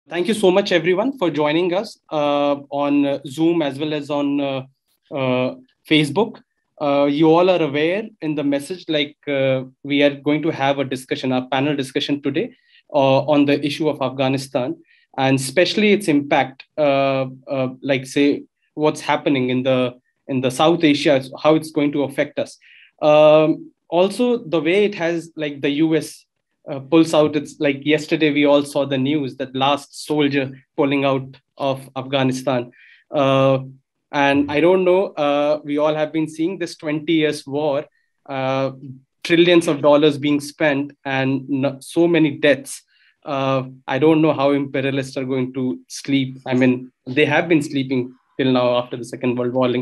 Thank you so much, everyone, for joining us on Zoom as well as on Facebook. You all are aware in the message, we are going to have a discussion, a panel discussion today on the issue of Afghanistan, and especially its impact, say what's happening in the South Asia, how it's going to affect us. Also, the way it has, like the US pulls out. It's like yesterday we all saw the news that last soldier pulling out of Afghanistan. And I don't know, we all have been seeing this 20 years war, trillions of dollars being spent and so many deaths. I don't know how imperialists are going to sleep. I mean, they have been sleeping till now after the Second World War.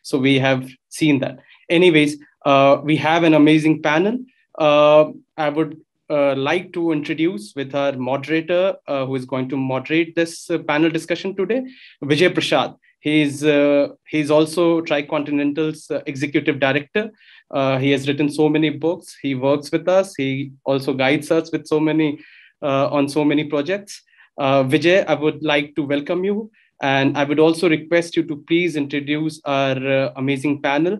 So we have seen that. Anyways, we have an amazing panel. I would like to introduce with our moderator, who is going to moderate this panel discussion today, Vijay Prashad. He's also Tricontinental's executive director. He has written so many books. He works with us. He also guides us with on so many projects. Vijay, I would like to welcome you, and I would also request you to please introduce our amazing panel.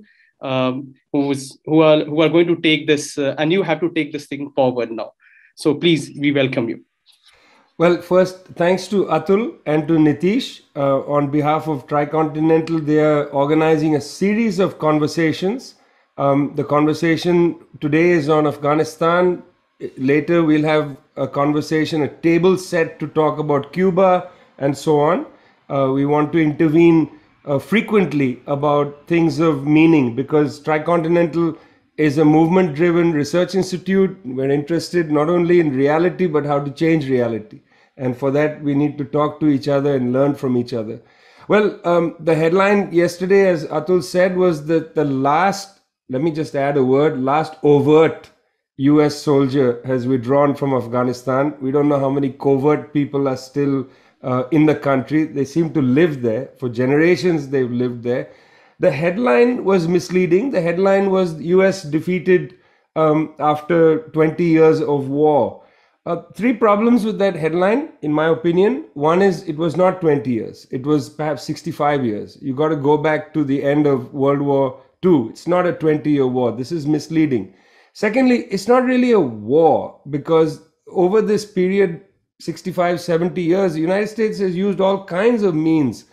Who are going to take this, and you have to take this thing forward now. So please, we welcome you. Well, first, thanks to Atul and to Nitish. On behalf of Tricontinental, they are organizing a series of conversations. The conversation today is on Afghanistan. Later, we'll have a conversation, a table set to talk about Cuba and so on. We want to intervene frequently about things of meaning, because Tricontinental is a movement-driven research institute. We're interested not only in reality, but how to change reality. And for that, we need to talk to each other and learn from each other. Well, the headline yesterday, as Atul said, was that the last, let me just add a word, last overt US soldier has withdrawn from Afghanistan. We don't know how many covert people are still in the country. They seem to live there. For generations, they've lived there. The headline was misleading. The headline was US defeated after 20 years of war. Three problems with that headline, in my opinion. One is it was not 20 years. It was perhaps 65 years. You got to go back to the end of World War II. It's not a 20-year war. This is misleading. Secondly, it's not really a war, because over this period, 65, 70 years, the United States has used all kinds of means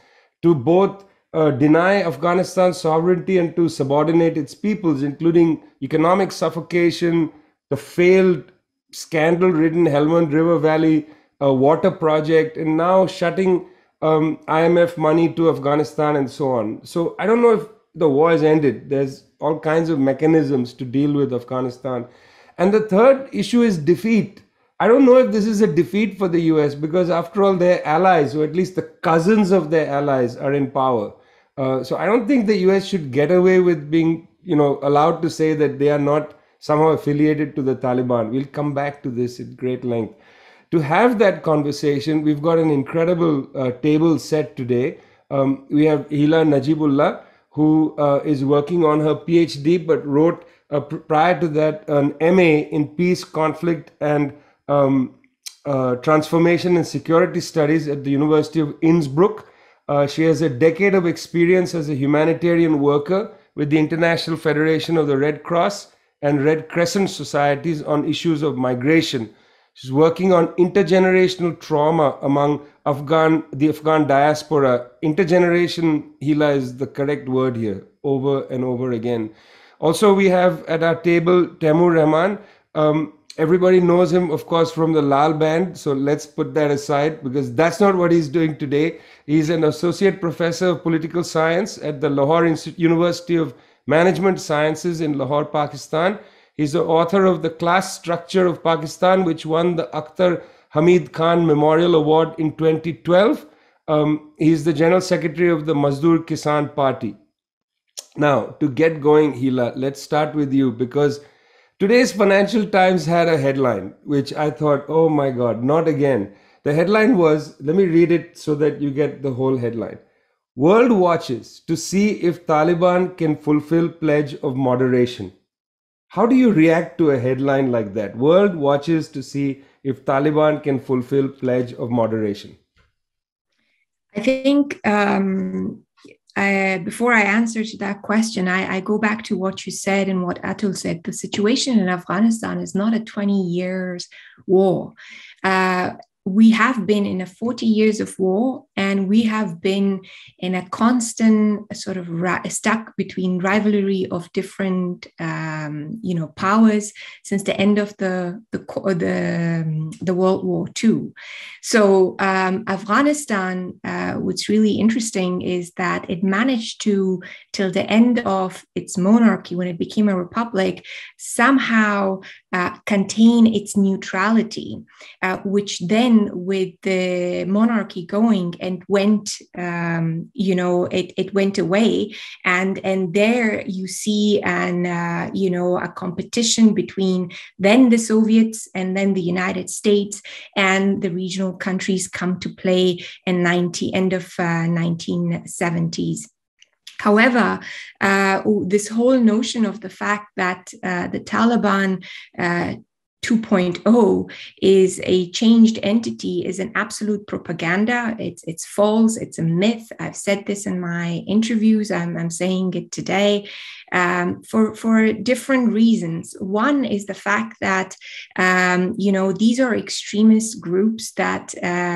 to both deny Afghanistan's sovereignty and to subordinate its peoples, including economic suffocation, the failed scandal-ridden Helmand River Valley water project, and now shutting IMF money to Afghanistan and so on. So I don't know if the war has ended. There's all kinds of mechanisms to deal with Afghanistan. And the third issue is defeat. I don't know if this is a defeat for the US, because after all, their allies, or at least the cousins of their allies, are in power. So I don't think the US should get away with being, allowed to say that they are not somehow affiliated to the Taliban. We'll come back to this at great length. To have that conversation, we've got an incredible table set today. We have Heela Najibullah, who is working on her PhD, but wrote prior to that an MA in Peace, Conflict, and Transformation and Security Studies at the University of Innsbruck. She has a decade of experience as a humanitarian worker with the International Federation of the Red Cross and Red Crescent Societies on issues of migration. She's working on intergenerational trauma among the Afghan diaspora. Intergeneration, Heela, is the correct word here, over and over again. Also, we have at our table Taimur Rahman. Everybody knows him, of course, from the Lal Band. So let's put that aside, because that's not what he's doing today. He's an associate professor of political science at the Lahore University of Management Sciences in Lahore, Pakistan. He's the author of The Class Structure of Pakistan, which won the Akhtar Hamid Khan Memorial Award in 2012. He's the general secretary of the Mazdoor Kisan party. Now, to get going, Heela, let's start with you, because today's Financial Times had a headline, which I thought, oh my God, not again. The headline was, let me read it so that you get the whole headline. World watches to see if Taliban can fulfill pledge of moderation. How do you react to a headline like that? World watches to see if Taliban can fulfill pledge of moderation? I think before I answer to that question, I go back to what you said and what Atul said. The situation in Afghanistan is not a 20 years war. We have been in a 40 years of war, and we have been in a constant sort of stuck between rivalry of different, powers since the end of the World War II. So Afghanistan, what's really interesting is that it managed to, till the end of its monarchy, when it became a republic, somehow contain its neutrality, which then, with the monarchy going, and went, it went away, and there you see a competition between then the Soviets and then the United States, and the regional countries come to play in end of 1970s. However, this whole notion of the fact that the Taliban 2.0 is a changed entity is an absolute propaganda. It's false. It's a myth. I've said this in my interviews. I'm saying it today for different reasons. One is the fact that these are extremist groups that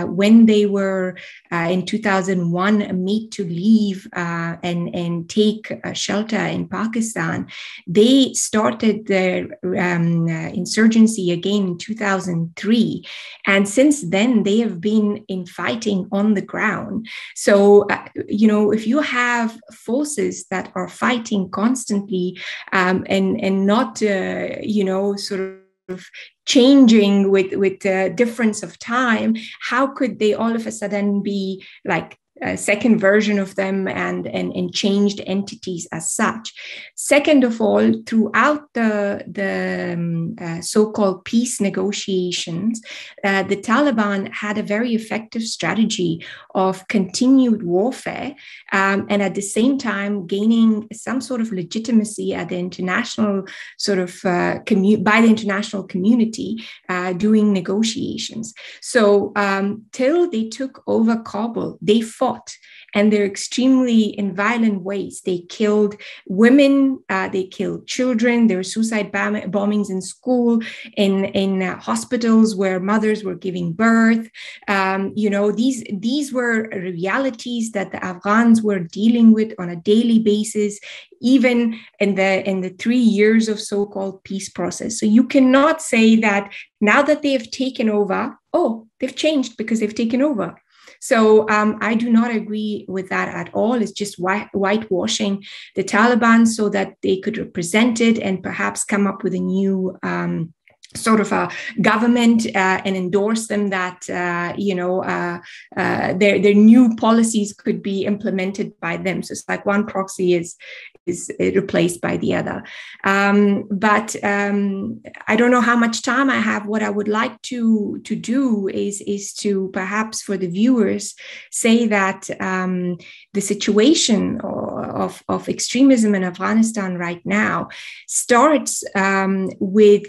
when they were in 2001 made to leave and take shelter in Pakistan, they started their insurgency again in 2003, and since then they have been in fighting on the ground. So if you have forces that are fighting constantly and not sort of changing with the difference of time, how could they all of a sudden be like a second version of them and changed entities as such? Second of all, throughout the so-called peace negotiations, the Taliban had a very effective strategy of continued warfare, and at the same time gaining some sort of legitimacy at the international sort of by the international community doing negotiations. So till they took over Kabul, they fought, and they're extremely in violent ways. They killed women, they killed children. There were suicide bombings in school, in hospitals where mothers were giving birth. These were realities that the Afghans were dealing with on a daily basis, even in the 3 years of so-called peace process. So you cannot say that now that they have taken over, they've changed because they've taken over. So I do not agree with that at all. It's just whitewashing the Taliban so that they could represent it and perhaps come up with a new sort of a government and endorse them, that their new policies could be implemented by them. So it's like one proxy is replaced by the other. But I don't know how much time I have. What I would like to do is to perhaps for the viewers say that the situation of extremism in Afghanistan right now starts with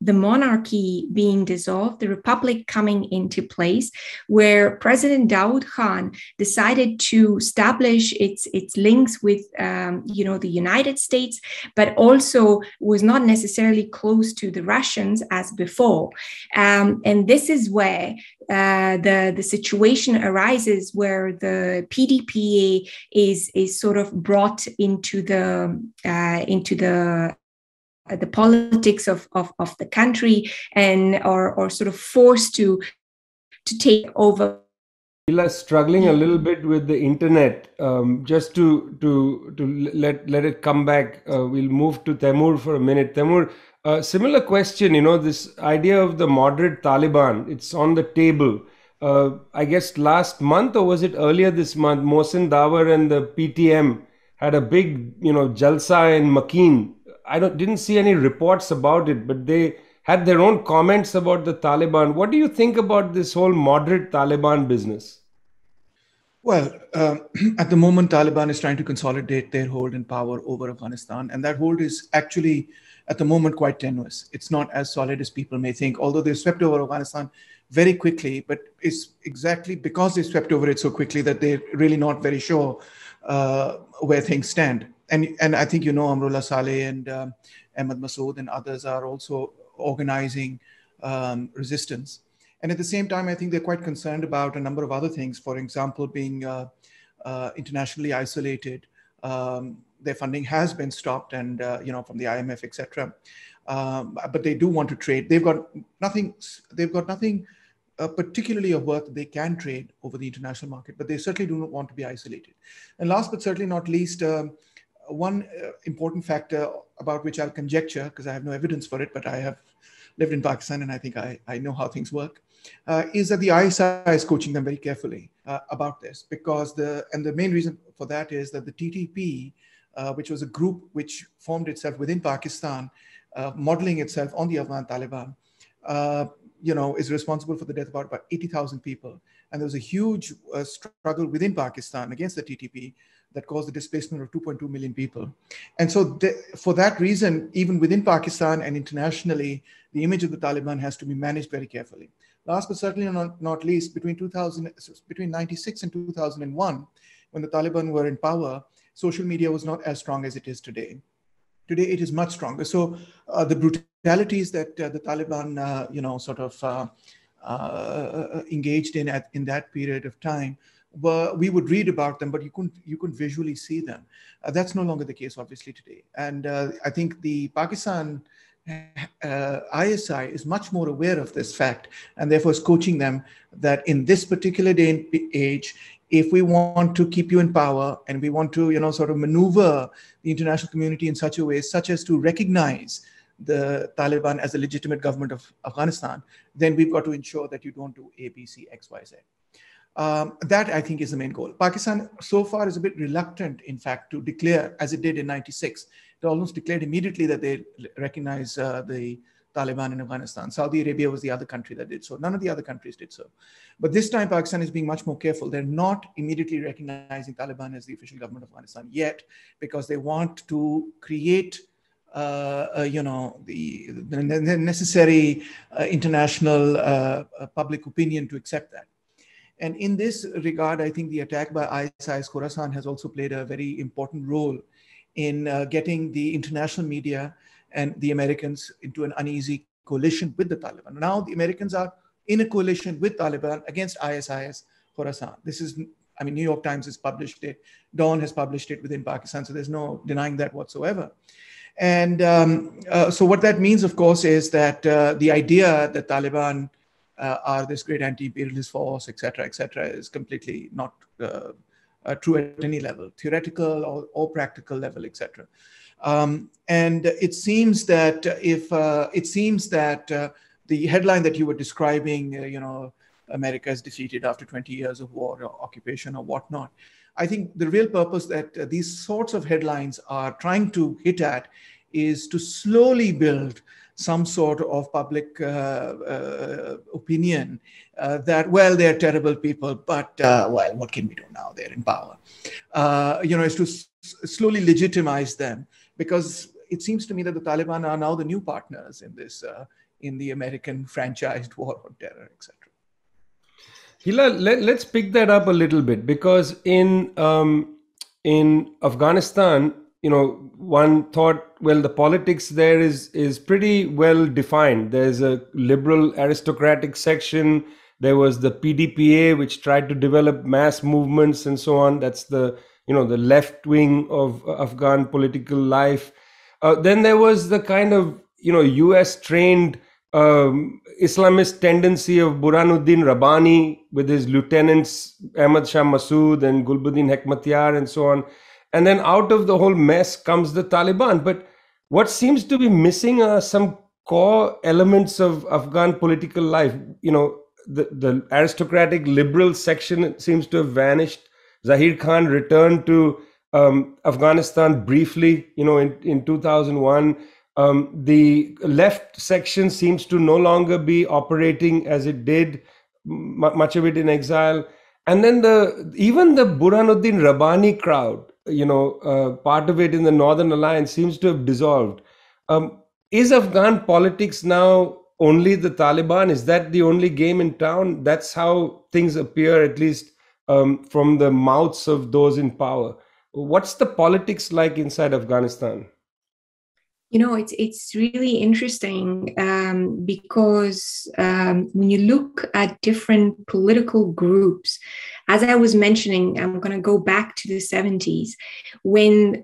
the monarchy being dissolved, the republic coming into place, where President Daoud Khan decided to establish its links with the United States, but also was not necessarily close to the Russians as before. And this is where the situation arises, where the PDPA is sort of brought into the politics of the country, and or sort of forced to take over. Heela, struggling a little bit with the internet. Just to let it come back, we'll move to Taimur for a minute. Taimur, similar question. This idea of the moderate Taliban, it's on the table. I guess last month, or was it earlier this month, Mohsin Dawar and the PTM had a big, jalsa in Makeen. I didn't see any reports about it, but they had their own comments about the Taliban. What do you think about this whole moderate Taliban business? Well, at the moment, Taliban is trying to consolidate their hold and power over Afghanistan, and that hold is actually at the moment quite tenuous. It's not as solid as people may think, although they swept over Afghanistan very quickly, but it's exactly because they swept over it so quickly that they're really not very sure where things stand. And I think, Amrullah Saleh and Ahmad Masood and others are also organizing resistance. And at the same time, I think they're quite concerned about a number of other things. For example, being internationally isolated. Their funding has been stopped, and from the IMF, etc. But they do want to trade. They've got nothing. Particularly of worth they can trade over the international market, but they certainly do not want to be isolated. And last but certainly not least, one important factor about which I'll conjecture, because I have no evidence for it, but I have lived in Pakistan and I think I know how things work, is that the ISI is coaching them very carefully about this, because the main reason for that is that the TTP, which was a group which formed itself within Pakistan, modeling itself on the Afghan Taliban, is responsible for the death of about 80,000 people. And there was a huge struggle within Pakistan against the TTP that caused the displacement of 2.2 million people. And so for that reason, even within Pakistan and internationally, the image of the Taliban has to be managed very carefully. Last but certainly not least, between 96 and 2001, when the Taliban were in power, social media was not as strong as it is today. Today, it is much stronger. So the brutalities that the Taliban, engaged in that period of time, we would read about them, but you couldn't visually see them. That's no longer the case, obviously, today. And I think the Pakistan ISI is much more aware of this fact, and therefore is coaching them that in this particular day and age, if we want to keep you in power and we want to, maneuver the international community in such a way, such as to recognize the Taliban as a legitimate government of Afghanistan, then we've got to ensure that you don't do A, B, C, X, Y, Z. That, I think, is the main goal. Pakistan so far is a bit reluctant, in fact, to declare, as it did in 96. It almost declared immediately that they recognize the Taliban in Afghanistan. Saudi Arabia was the other country that did so. None of the other countries did so. But this time, Pakistan is being much more careful. They're not immediately recognizing Taliban as the official government of Afghanistan yet, because they want to create the necessary international public opinion to accept that. And in this regard, I think the attack by ISIS Khorasan has also played a very important role in getting the international media and the Americans into an uneasy coalition with the Taliban. Now the Americans are in a coalition with Taliban against ISIS Khorasan. This is, New York Times has published it. Dawn has published it within Pakistan. So there's no denying that whatsoever. And so what that means, of course, is that the idea that Taliban are this great anti-imperialist force, et cetera, is completely not true at any level, theoretical or practical level, etc. And it seems that the headline that you were describing, America is defeated after 20 years of war or occupation or whatnot. I think the real purpose that these sorts of headlines are trying to hit at is to slowly build some sort of public opinion that, well, they're terrible people, but, well, what can we do now? They're in power. Is to slowly legitimize them, because it seems to me that the Taliban are now the new partners in this, in the American franchised war on terror, etc. Heela, let's pick that up a little bit, because in Afghanistan, one thought, well, the politics there is pretty well defined. There's a liberal aristocratic section. There was the PDPA, which tried to develop mass movements and so on. That's the the left wing of Afghan political life. Then there was the kind of US trained Islamist tendency of Burhanuddin Rabbani with his lieutenants Ahmad Shah Massoud and Gulbuddin Hekmatyar and so on. And then out of the whole mess comes the Taliban. But what seems to be missing are some core elements of Afghan political life. The aristocratic liberal section seems to have vanished. Zahir Khan returned to Afghanistan briefly, in 2001. The left section seems to no longer be operating as it did, much of it in exile. And then even the Burhanuddin Rabbani crowd, part of it in the Northern Alliance seems to have dissolved. Is Afghan politics now only the Taliban? Is that the only game in town? That's how things appear, at least from the mouths of those in power. What's the politics like inside Afghanistan? You know, it's really interesting because when you look at different political groups, as I was mentioning, I'm going to go back to the 70s when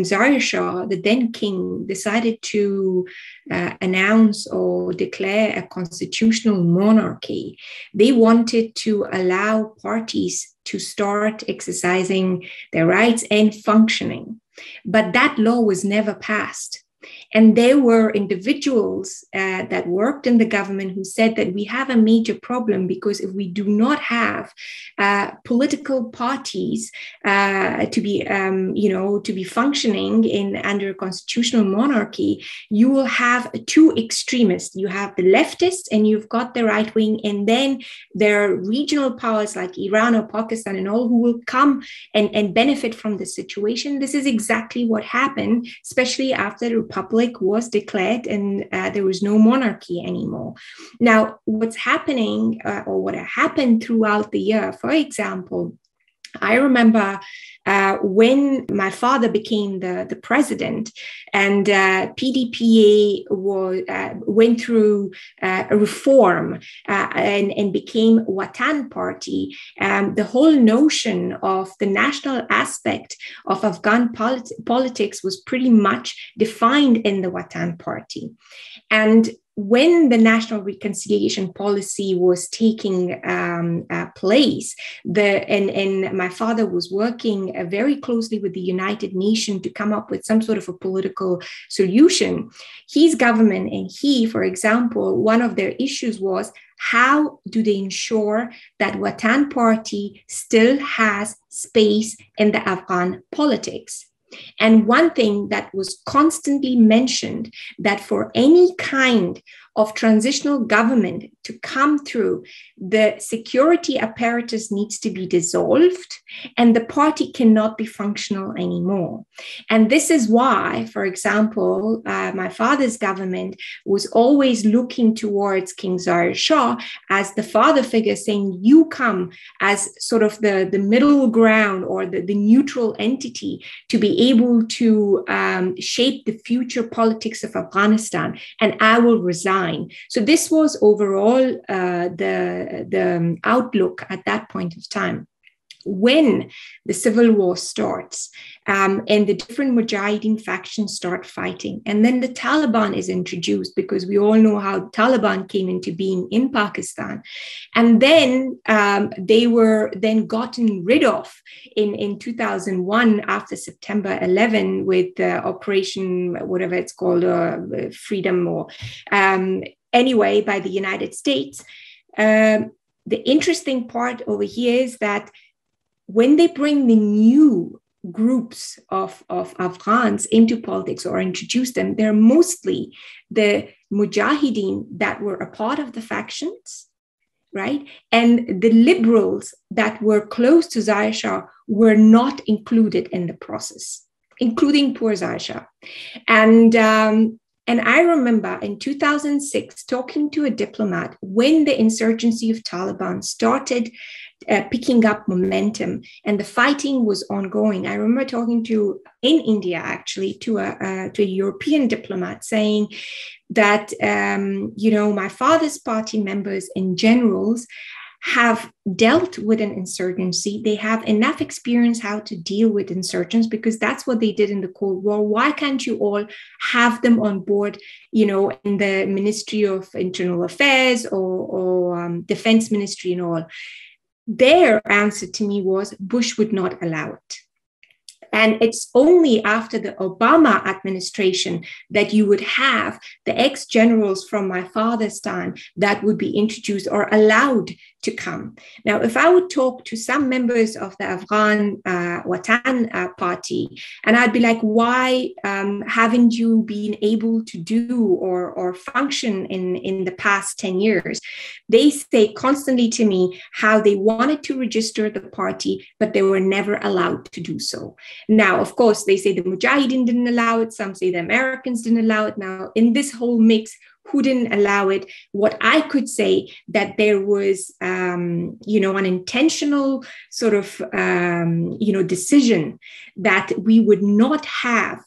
Zahir Shah, the then king, decided to announce or declare a constitutional monarchy. They wanted to allow parties to start exercising their rights and functioning. But that law was never passed. And there were individuals that worked in the government who said that we have a major problem because if we do not have political parties to be functioning under a constitutional monarchy, you will have two extremists. You have the leftists and you've got the right wing, and then there are regional powers like Iran or Pakistan and all who will come and benefit from the situation. This is exactly what happened, especially after the Republic was declared and there was no monarchy anymore. Now, what's happening or what happened throughout the year, for example, I remember when my father became the president and PDPA went through a reform and became Watan Party, the whole notion of the national aspect of Afghan politics was pretty much defined in the Watan Party. And when the national reconciliation policy was taking place, and my father was working very closely with the United Nations to come up with some sort of a political solution, his government and he, for example, one of their issues was how do they ensure that Watan Party still has space in the Afghan politics? And one thing that was constantly mentioned, that for any kind of transitional government to come through, the security apparatus needs to be dissolved and the party cannot be functional anymore. And this is why, for example, my father's government was always looking towards King Zahir Shah as the father figure, saying, you come as sort of the middle ground or the neutral entity to be able to shape the future politics of Afghanistan, and I will resign. So this was overall the outlook at that point of time. When the civil war starts and the different Mujahideen factions start fighting, and then the Taliban is introduced, because we all know how Taliban came into being in Pakistan, and then they were then gotten rid of in 2001 after September 11 with Operation, whatever it's called, Freedom, or anyway, by the United States. The interesting part over here is that when they bring the new groups of Afghans into politics or introduce them, they're mostly the Mujahideen that were a part of the factions, right? And the liberals that were close to Zahir Shah were not included in the process, including poor Zahir Shah. And I remember in 2006 talking to a diplomat when the insurgency of Taliban started picking up momentum and the fighting was ongoing. I remember talking in India, actually, to a European diplomat saying that, my father's party members and generals have dealt with an insurgency. They have enough experience how to deal with insurgents because that's what they did in the Cold War. Why can't you all have them on board, in the Ministry of Internal Affairs or Defense Ministry and all? Their answer to me was Bush would not allow it. And it's only after the Obama administration that you would have the ex-generals from my father's time that would be introduced or allowed to come. Now, if I would talk to some members of the Afghan Watan party, and I'd be like, why haven't you been able to do or function in the past 10 years? They say constantly to me how they wanted to register the party, but they were never allowed to do so. Now, of course, they say the Mujahideen didn't allow it. Some say the Americans didn't allow it. Now, in this whole mix, who didn't allow it? What I could say that there was, an intentional sort of, decision that we would not have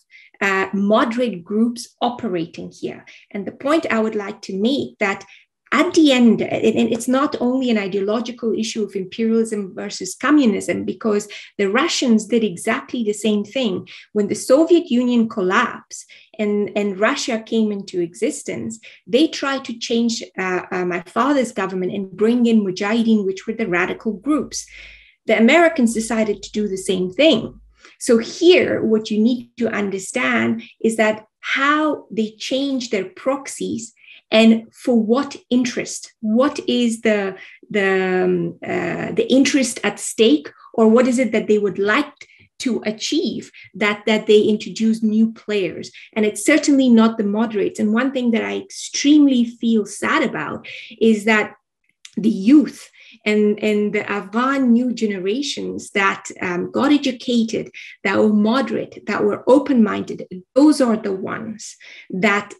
moderate groups operating here. And the point I would like to make that at the end, and it's not only an ideological issue of imperialism versus communism, because the Russians did exactly the same thing. When the Soviet Union collapsed and Russia came into existence, they tried to change my father's government and bring in Mujahideen, which were the radical groups. The Americans decided to do the same thing. So here, what you need to understand is that how they change their proxies and for what interest? What is the interest at stake, or what is it that they would like to achieve that they introduce new players? And it's certainly not the moderates. And one thing that I extremely feel sad about is that the youth and the Afghan new generations that got educated, that were moderate, that were open-minded, those are the ones that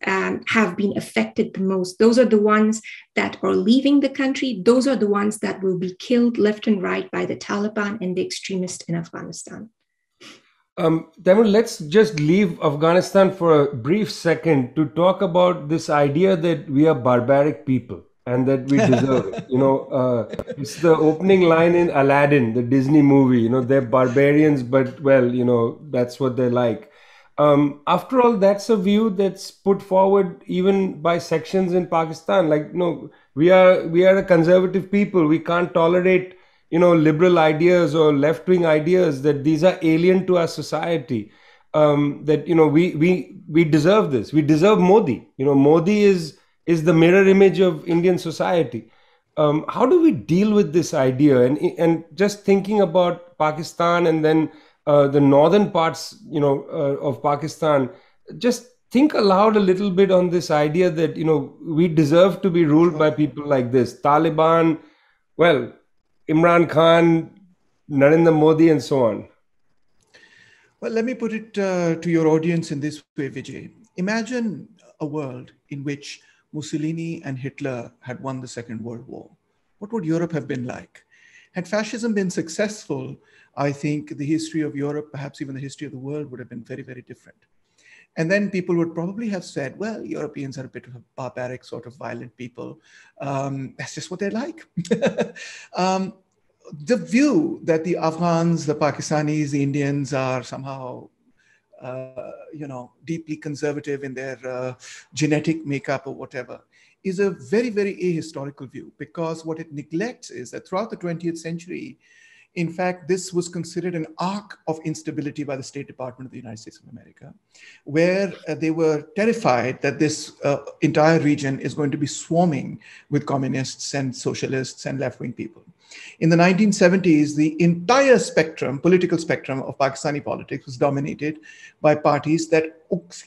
have been affected the most. Those are the ones that are leaving the country. Those are the ones that will be killed left and right by the Taliban and the extremists in Afghanistan. Taimur, let's just leave Afghanistan for a brief second to talk about this idea that we are barbaric people and that we deserve it. It's the opening line in Aladdin, the Disney movie. They're barbarians, but that's what they're like. After all, that's a view that's put forward even by sections in Pakistan. Like, we are a conservative people. We can't tolerate, liberal ideas or left-wing ideas, that these are alien to our society. That, we deserve this. We deserve Modi. Modi is the mirror image of Indian society. How do we deal with this idea? And just thinking about Pakistan and then the northern parts, of Pakistan, just think aloud a little bit on this idea that, we deserve to be ruled by people like this. Taliban, Imran Khan, Narendra Modi, and so on. Well, let me put it to your audience in this way, Vijay. Imagine a world in which Mussolini and Hitler had won the Second World War. What would Europe have been like? Had fascism been successful, I think the history of Europe, perhaps even the history of the world, would have been very, very different. And then people would probably have said, well, Europeans are a bit of a barbaric, sort of violent people. That's just what they're like. The view that the Afghans, the Pakistanis, the Indians are somehow deeply conservative in their genetic makeup or whatever, is a very, very ahistorical view, because what it neglects is that throughout the 20th century, in fact, this was considered an arc of instability by the State Department of the United States of America, where they were terrified that this entire region is going to be swarming with communists and socialists and left-wing people. In the 1970s, the entire political spectrum of Pakistani politics was dominated by parties that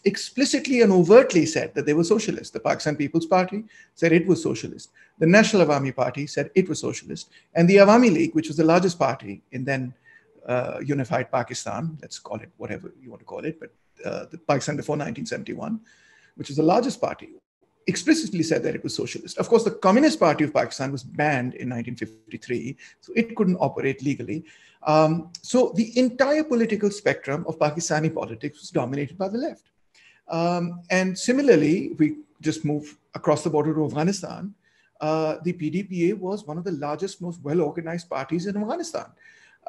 explicitly and overtly said that they were socialist. The Pakistan People's Party said it was socialist. The National Awami Party said it was socialist. And the Awami League, which was the largest party in then unified Pakistan, let's call it whatever you want to call it, but the Pakistan before 1971, which was the largest party, explicitly said that it was socialist. Of course, the Communist Party of Pakistan was banned in 1953, so it couldn't operate legally. So the entire political spectrum of Pakistani politics was dominated by the left. And similarly, we just move across the border to Afghanistan. The PDPA was one of the largest, most well-organized parties in Afghanistan.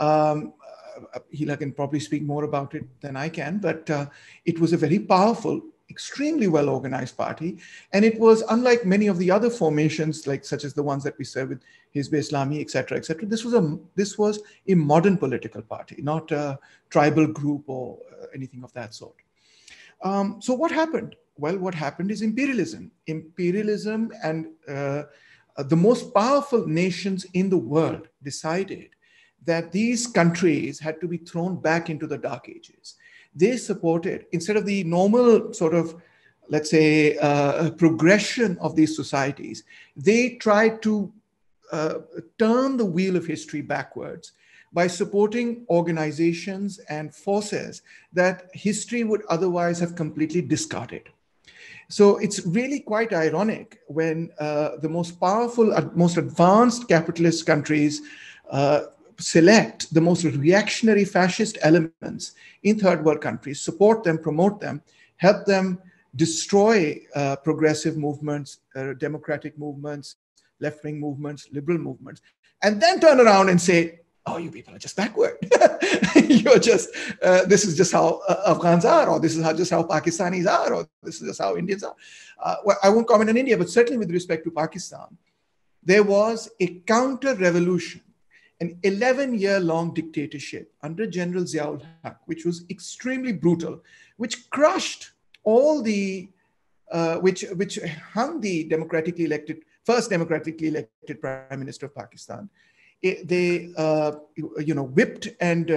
Heela can probably speak more about it than I can, but it was a very powerful, extremely well-organized party. And it was unlike many of the other formations, such as the ones that we serve with Hizb Islami, et cetera, et cetera. This was a modern political party, not a tribal group or anything of that sort. So what happened? Well, what happened is imperialism. Imperialism and the most powerful nations in the world decided that these countries had to be thrown back into the dark ages. They supported, instead of the normal sort of, let's say, progression of these societies, they tried to turn the wheel of history backwards by supporting organizations and forces that history would otherwise have completely discarded. So it's really quite ironic when the most powerful, most advanced capitalist countries select the most reactionary fascist elements in third world countries, support them, promote them, help them destroy progressive movements, democratic movements, left-wing movements, liberal movements, and then turn around and say, oh, you people are just backward. You're just, this is just how Afghans are, or this is just how Pakistanis are, or this is just how Indians are. Well, I won't comment on India, but certainly with respect to Pakistan, there was a counter-revolution, an 11-year-long dictatorship under General Ziaul Haq, which was extremely brutal, which crushed all the, which hung the first democratically elected Prime Minister of Pakistan. They whipped and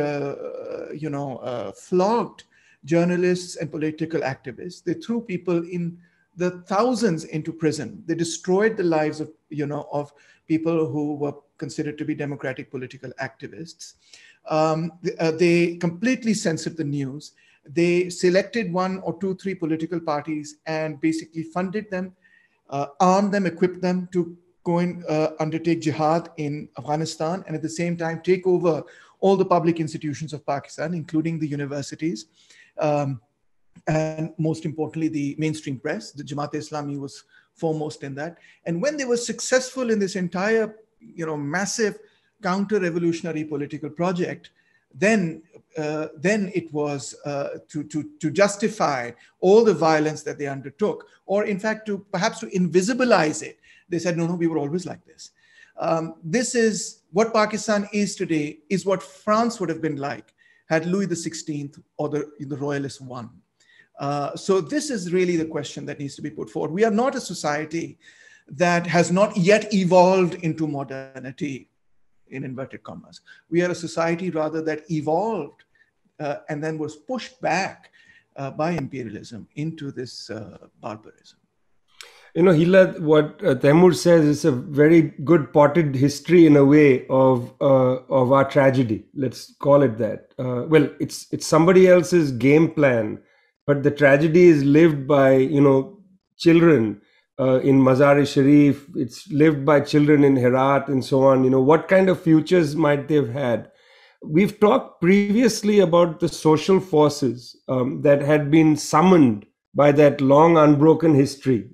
flogged journalists and political activists. They threw people in the thousands into prison. They destroyed the lives of people who were considered to be democratic political activists. They completely censored the news. They selected 1 or 2, 3 political parties and basically funded them, armed them, equipped them to go and undertake jihad in Afghanistan, and at the same time take over all the public institutions of Pakistan, including the universities, and most importantly, the mainstream press. The Jamaat-e-Islami was foremost in that. And when they were successful in this entire, massive counter-revolutionary political project, then it was to justify all the violence that they undertook, or in fact, perhaps to invisibilize it. They said, no, we were always like this. This is what Pakistan is today, is what France would have been like had Louis XVI or the royalists won. So this is really the question that needs to be put forward. We are not a society that has not yet evolved into modernity, in inverted commas. We are a society rather that evolved and then was pushed back by imperialism into this barbarism. Heela, what Taimur says is a very good potted history in a way of our tragedy. Let's call it that. Well, it's somebody else's game plan, but the tragedy is lived by children in Mazar-e-Sharif. It's lived by children in Herat and so on. What kind of futures might they have had? We've talked previously about the social forces that had been summoned by that long unbroken history.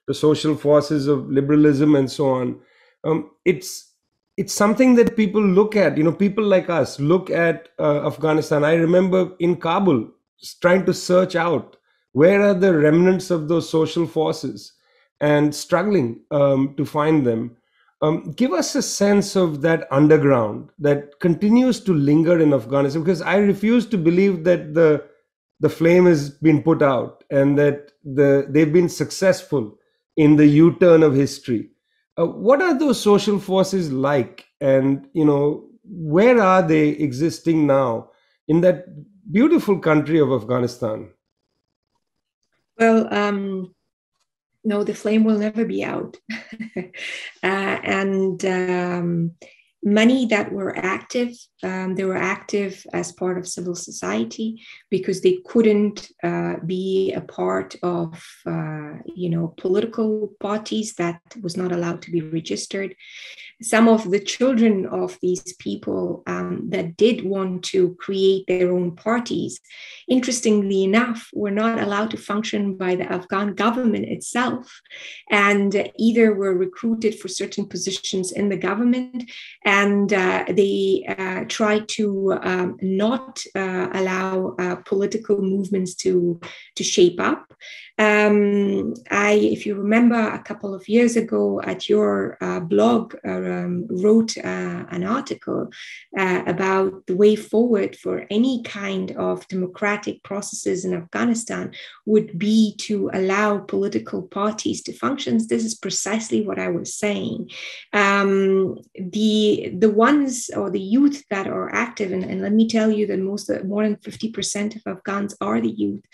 The social forces of liberalism and so on. It's something that people look at, people like us look at Afghanistan. I remember in Kabul trying to search out where are the remnants of those social forces and struggling to find them. Give us a sense of that underground that continues to linger in Afghanistan, because I refuse to believe that the flame has been put out and that they've been successful in the U-turn of history. What are those social forces like? And, where are they existing now in that beautiful country of Afghanistan? Well, no, the flame will never be out. And many that were active, they were active as part of civil society because they couldn't be a part of, political parties that was not allowed to be registered. Some of the children of these people that did want to create their own parties, interestingly enough, were not allowed to function by the Afghan government itself, and either were recruited for certain positions in the government, and they tried to not allow political movements to shape up. If you remember, a couple of years ago at your blog, wrote an article about the way forward for any kind of democratic processes in Afghanistan would be to allow political parties to function. This is precisely what I was saying. The ones or the youth that are active, and let me tell you that more than 50% of Afghans are the youth,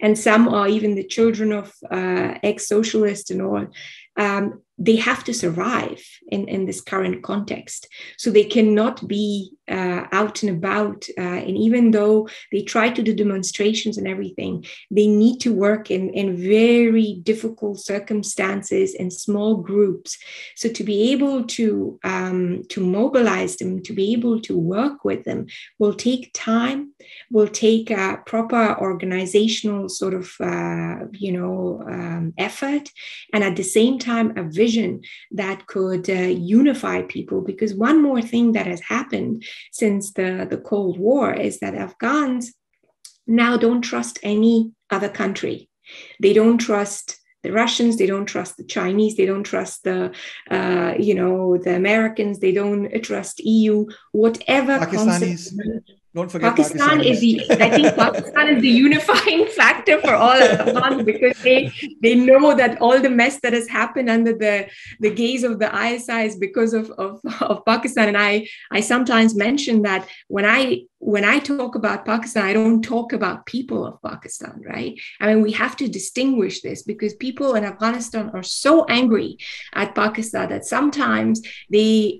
and some are even the children of ex-socialists and all. they have to survive in this current context. So they cannot be out and about. And even though they try to do demonstrations and everything, they need to work in very difficult circumstances in small groups. So to be able to mobilize them, to be able to work with them will take time, will take a proper organizational sort of, effort. And at the same time, a vision that could unify people. Because one more thing that has happened since the Cold War is that Afghans now don't trust any other country. They don't trust the Russians, they don't trust the Chinese, they don't trust the Americans, they don't trust EU, whatever Pakistanis. concept. Don't forget Pakistan Pakistanis. I think Pakistan is the unifying factor for all Afghans, because they know that all the mess that has happened under the gaze of the ISI is because of Pakistan. And I sometimes mention that when I talk about Pakistan, I don't talk about people of Pakistan, right? I mean, we have to distinguish this, because people in Afghanistan are so angry at Pakistan that sometimes they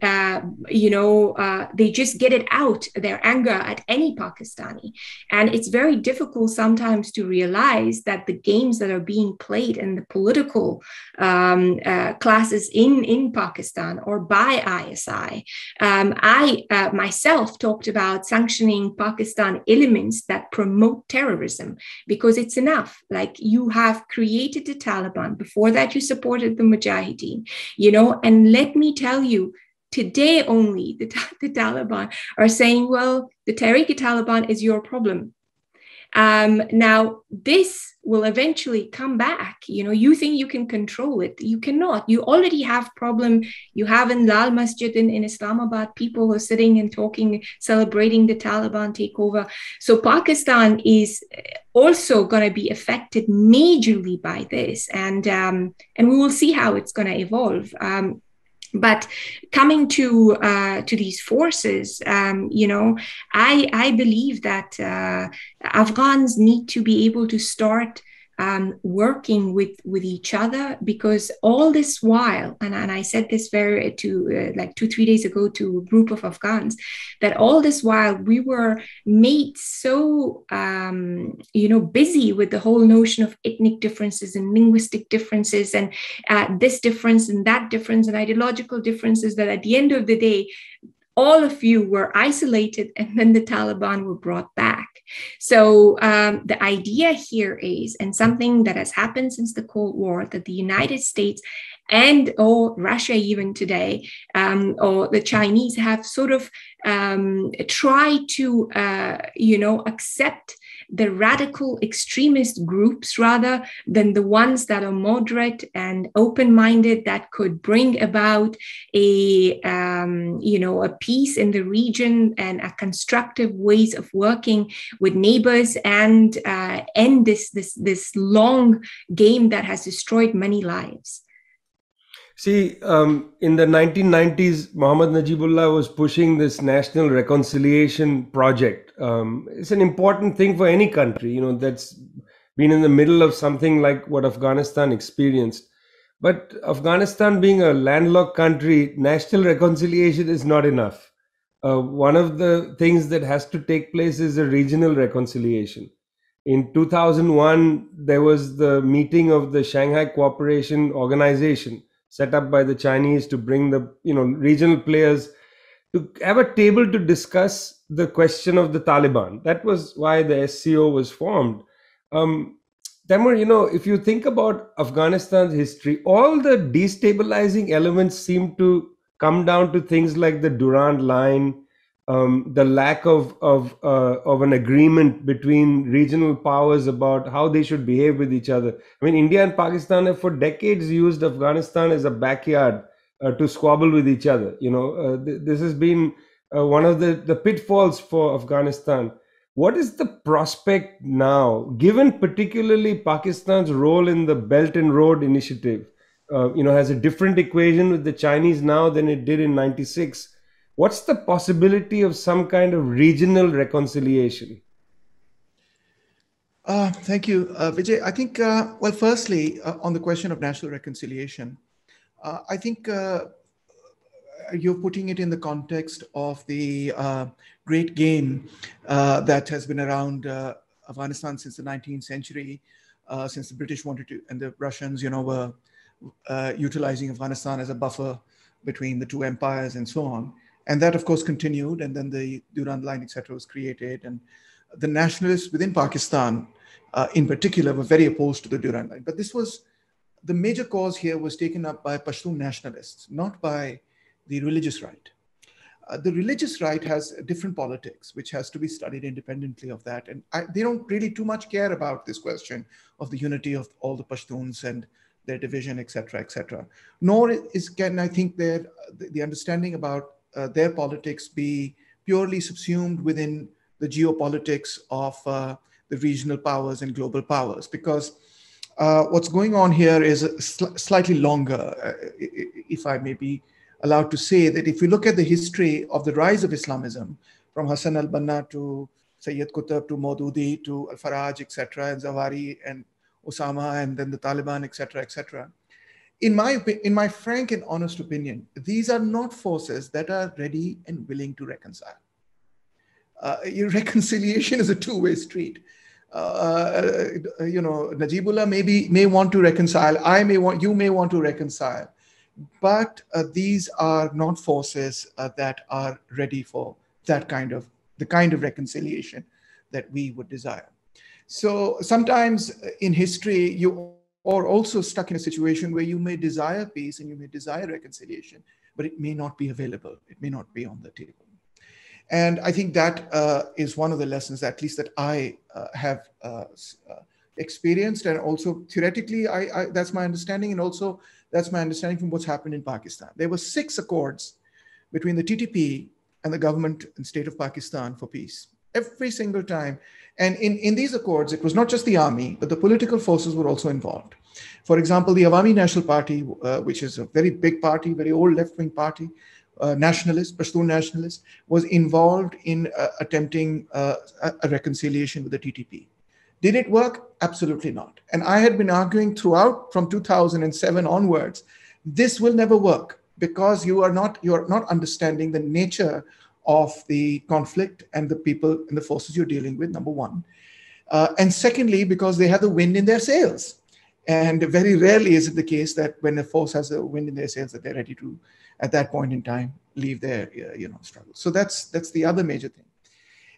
just get it out, their anger at any Pakistani. And it's very difficult sometimes to realize that the games that are being played in the political classes in Pakistan or by ISI. I myself talked about sanctioning Pakistan elements that promote terrorism, because it's enough. Like, you have created the Taliban. Before that, you supported the Mujahideen, and let me tell you, today only the Taliban are saying, well, the Tehrik-e-Taliban is your problem. Now, this will eventually come back. You think you can control it. You cannot. You already have problem. You have in Lal Masjid in Islamabad, people who are sitting and talking, celebrating the Taliban takeover. So Pakistan is also going to be affected majorly by this. And we will see how it's going to evolve. But coming to these forces, I believe that Afghans need to be able to start working with each other, because all this while, and I said this like 2-3 days ago to a group of Afghans, that all this while we were made so busy with the whole notion of ethnic differences and linguistic differences and this difference and that difference and ideological differences, that at the end of the day, all of you were isolated, and then the Taliban were brought back. So the idea here is, and something that has happened since the Cold War, that the United States or Russia even today, or the Chinese have sort of tried to, accept the radical extremist groups rather than the ones that are moderate and open-minded, that could bring about a peace in the region and a constructive ways of working with neighbors and end this long game that has destroyed many lives. See, in the 1990s, Mohammad Najibullah was pushing this national reconciliation project. It's an important thing for any country, that's been in the middle of something like what Afghanistan experienced. But Afghanistan being a landlocked country, national reconciliation is not enough. One of the things that has to take place is a regional reconciliation. In 2001, there was the meeting of the Shanghai Cooperation Organization, set up by the Chinese to bring the regional players to have a table to discuss the question of the Taliban. That was why the SCO was formed. Taimur, if you think about Afghanistan's history, all the destabilizing elements seem to come down to things like the Durand Line, the lack of an agreement between regional powers about how they should behave with each other. I mean, India and Pakistan have for decades used Afghanistan as a backyard to squabble with each other. This has been one of the pitfalls for Afghanistan. What is the prospect now, given particularly Pakistan's role in the Belt and Road Initiative? Has a different equation with the Chinese now than it did in '96. What's the possibility of some kind of regional reconciliation? Thank you, Vijay. I think, firstly, on the question of national reconciliation, I think you're putting it in the context of the great game that has been around Afghanistan since the 19th century, since the British wanted to, and the Russians, were utilizing Afghanistan as a buffer between the two empires and so on. And that, of course, continued. And then the Durand Line, etc., was created. And the nationalists within Pakistan, in particular, were very opposed to the Durand Line. But this was, the major cause here was taken up by Pashtun nationalists, not by the religious right. The religious right has different politics, which has to be studied independently of that. And they don't really too much care about this question of the unity of all the Pashtuns and their division, etc., etc. Nor can I think the understanding about their politics be purely subsumed within the geopolitics of the regional powers and global powers, because what's going on here is slightly longer, if I may be allowed to say, that if you look at the history of the rise of Islamism, from Hassan al-Banna to Sayyid Qutb to Maududi to al-Faraj, etc., and Zawahiri and Osama, and then the Taliban, etc., etc. In my frank and honest opinion, these are not forces that are ready and willing to reconcile. Your reconciliation is a two-way street. Najibullah may want to reconcile. You may want to reconcile, but these are not forces that are ready for the kind of reconciliation that we would desire. So sometimes in history, you are also stuck in a situation where you may desire peace and you may desire reconciliation, but it may not be available. It may not be on the table. And I think that is one of the lessons, at least that I have experienced, and also theoretically, that's my understanding, and also that's my understanding from what's happened in Pakistan. There were 6 accords between the TTP and the government and state of Pakistan for peace, every single time. And in these accords, it was not just the army, but the political forces were also involved. For example, the Awami National Party, which is a very big party, very old left-wing party, nationalist, Pashtun nationalist, was involved in attempting a reconciliation with the TTP. Did it work? Absolutely not. And I had been arguing throughout from 2007 onwards, this will never work, because you are not understanding the nature of the conflict and the people and the forces you're dealing with, number one. And secondly, because they have the wind in their sails. And very rarely is it the case that when a force has the wind in their sails, that they're ready to, at that point in time, leave their struggle. So that's the other major thing.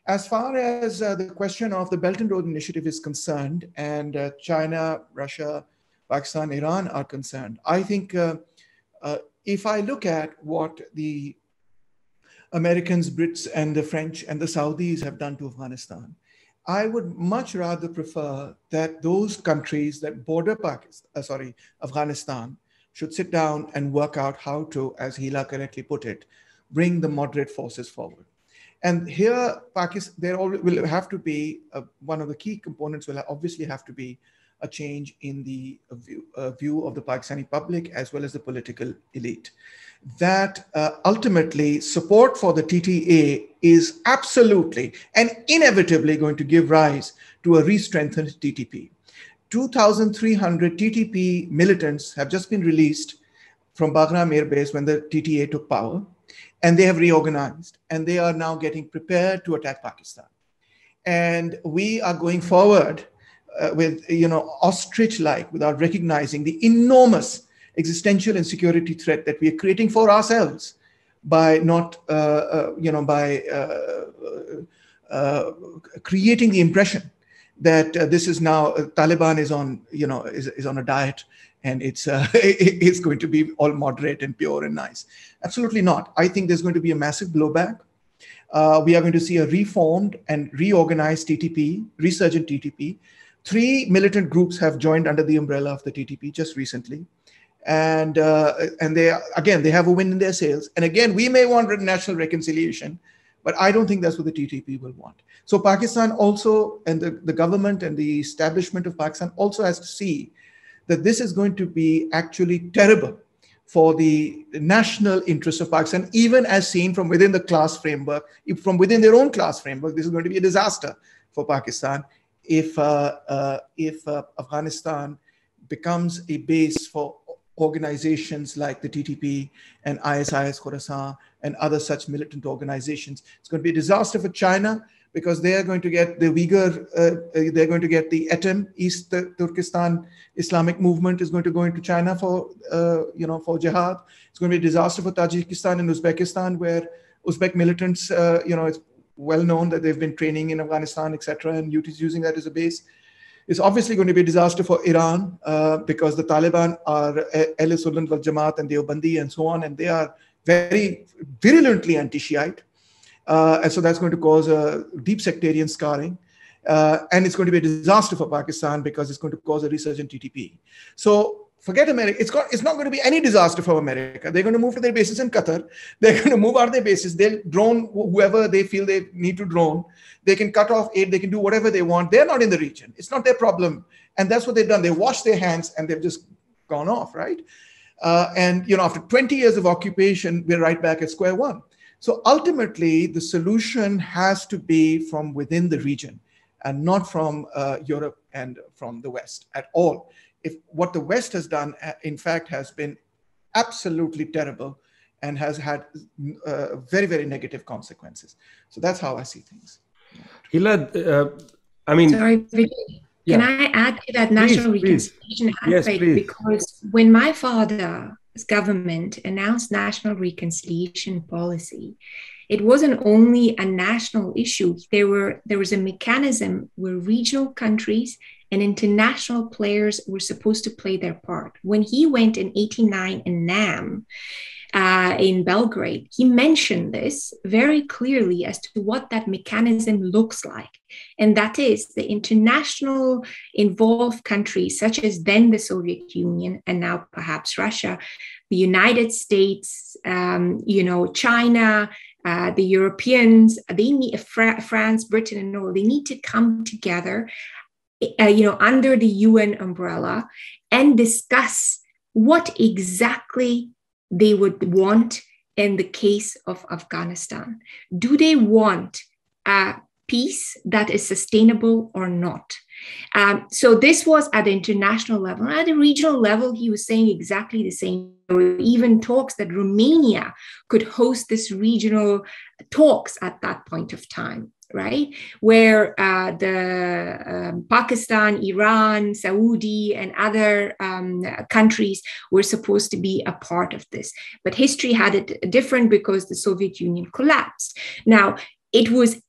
As far as the question of the Belt and Road Initiative is concerned, and China, Russia, Pakistan, Iran are concerned, I think if I look at what the Americans, Brits, and the French and the Saudis have done to Afghanistan, I would much rather prefer that those countries that border Afghanistan should sit down and work out how to, as Heela correctly put it, bring the moderate forces forward. And here, Pakistan, there will have to be, one of the key components will obviously have to be a change in the view of the Pakistani public as well as the political elite. That ultimately support for the TTA is absolutely and inevitably going to give rise to a re-strengthened TTP. 2,300 TTP militants have just been released from Bagram Air Base when the TTA took power, and they have reorganized, and they are now getting prepared to attack Pakistan. And we are going forward with, ostrich-like, without recognizing the enormous existential and security threat that we are creating for ourselves by not, creating the impression that this is now Taliban is on, is on a diet, and it's going to be all moderate and pure and nice. Absolutely not. I think there's going to be a massive blowback. We are going to see a reformed and reorganized TTP, resurgent TTP. 3 militant groups have joined under the umbrella of the TTP just recently. And they have a wind in their sails. And again, we may want national reconciliation, but I don't think that's what the TTP will want. So Pakistan also, and the government and the establishment of Pakistan also has to see that this is going to be actually terrible for the national interests of Pakistan, even as seen from within the class framework, from within their own class framework. This is going to be a disaster for Pakistan if Afghanistan becomes a base for organizations like the TTP and ISIS Khorasan and other such militant organizations. It's going to be a disaster for China because they are going to get the Uyghur, they're going to get the ETEM, East Turkestan Islamic movement is going to go into China for, for jihad. It's going to be a disaster for Tajikistan and Uzbekistan, where Uzbek militants, it's well known that they've been training in Afghanistan, etc., and using that as a base. It's obviously going to be a disaster for Iran because the Taliban are Ahl Sunnah wal Jamaat and Deobandi and so on, and they are very virulently anti-Shiite. And so that's going to cause a deep sectarian scarring. And it's going to be a disaster for Pakistan because it's going to cause a resurgent TTP. So forget America. It's not going to be any disaster for America. They're going to move to their bases in Qatar. They're going to move out of their bases. They'll drone whoever they feel they need to drone. They can cut off aid. They can do whatever they want. They're not in the region. It's not their problem. And that's what they've done. They washed their hands and they've just gone off, right? After 20 years of occupation, we're right back at square one. So ultimately, the solution has to be from within the region and not from Europe and from the West at all. If what the West has done, in fact, has been absolutely terrible and has had very, very negative consequences. So that's how I see things. Heela, Sorry, Vijay. Yeah. Can I add to that national reconciliation aspect? Yes, because when my father's government announced national reconciliation policy, it wasn't only a national issue. There was a mechanism where regional countries and international players were supposed to play their part. When he went in 1989 in NAM, in Belgrade, he mentioned this very clearly as to what that mechanism looks like. And that is the international involved countries, such as then the Soviet Union and now perhaps Russia, the United States, China, the Europeans, they need France, Britain, and Norway, they need to come together, under the UN umbrella and discuss what exactly they would want in the case of Afghanistan. Do they want a peace that is sustainable or not? So this was at the international level. At the regional level, he was saying exactly the same. There were even talks that Romania could host this regional talks at that point of time, right? Where Pakistan, Iran, Saudi, and other countries were supposed to be a part of this. But history had it different because the Soviet Union collapsed. Now, it was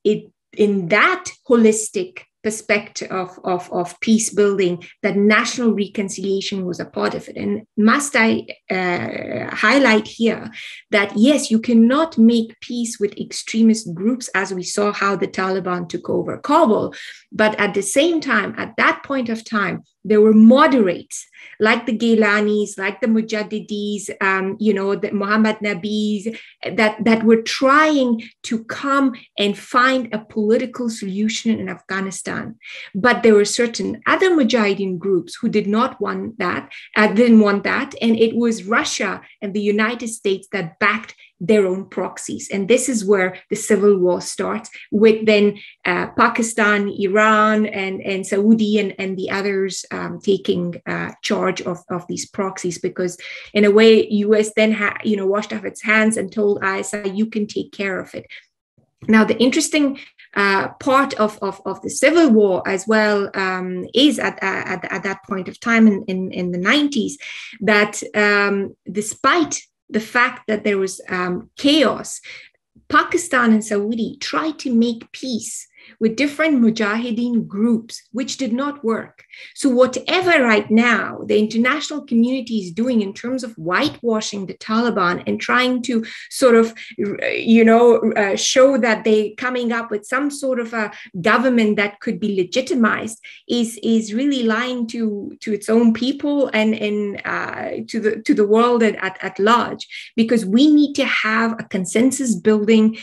in that holistic perspective of peace building that national reconciliation was a part of it. And must I highlight here that, yes, you cannot make peace with extremist groups, as we saw how the Taliban took over Kabul. But at the same time, at that point of time, there were moderates like the Gilanis, like the Mujaddidis, the Muhammad Nabis, that were trying to come and find a political solution in Afghanistan. But there were certain other Mujahideen groups who did not want that, didn't want that. And it was Russia and the United States that backed their own proxies. And this is where the civil war starts, with then Pakistan, Iran, and Saudi and the others taking charge of these proxies, because in a way, US then washed off its hands and told ISI, you can take care of it. Now, the interesting part of the civil war as well is at that point of time in the 90s, that despite the fact that there was chaos, Pakistan and Saudi tried to make peace with different Mujahideen groups, which did not work. So whatever right now the international community is doing in terms of whitewashing the Taliban and trying to sort of, show that they're coming up with some sort of a government that could be legitimized is really lying to its own people and to the world at large, because we need to have a consensus building